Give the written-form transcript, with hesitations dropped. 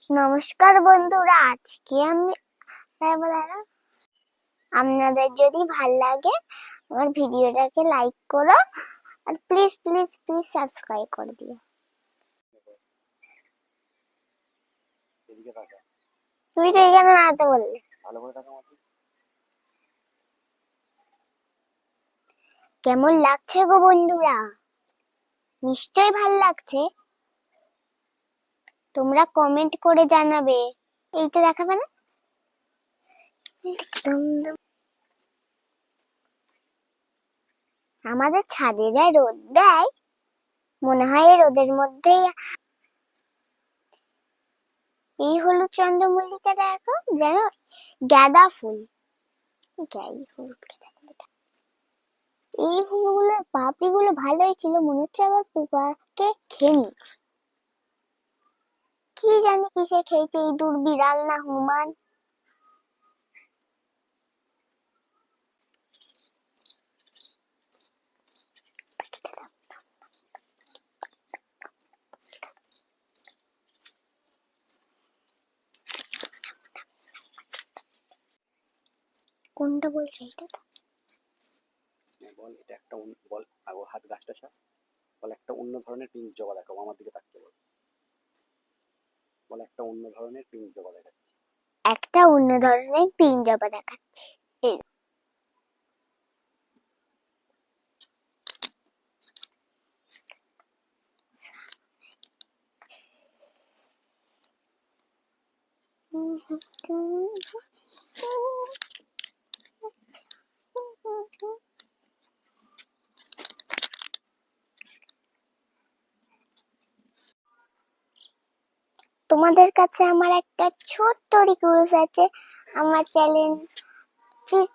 নমস্কার বন্ধুরা, আজকে আমি আপনাদের যদি ভাল লাগে আমার ভিডিওটাকে লাইক করো আর প্লিজ প্লিজ প্লিজ সাবস্ক্রাইব করে দিও। তুমি তো এখানে নাড়াতে বললে। কেমন লাগছে গো বন্ধুরা? নিশ্চয়ই ভাল লাগছে। তোমরা কমেন্ট করে জানাবে। এইটা দেখাবে না? আমাদের ছাদে যা রোদ দেয়, মনে হয় এই রোদের মধ্যেই এই হলুদ চন্দ্রমল্লিকা দেখো, যেন গাঁদা ফুল। এই ফুলগুলোর পাপড়িগুলো ভালোই ছিল, মনে হচ্ছে আবার পোকাকে খেয়ে নিচ্ছে। কি জানি কিসে খেয়েছে, ইঁদুর, বিড়াল না হুমান। কোনটা বলছে? এটা তো বল, এটা একটা বল, আগো হাত গাছটা ছাড়। বল একটা অন্য ধরনের পিঙ্ক জবা দেখাও, আমার দিকে তাকিয়ে বল। বল একটা অন্য ধরনের পিঙ্ক জবা দেখাচ্ছি। একটা অন্য ধরনের পিঙ্ক জবা দেখাচ্ছে। এই তোমাদের কাছে আমার একটা ছোট্ট রিকোয়েস্ট আছে, আমার চ্যানেল প্লিজ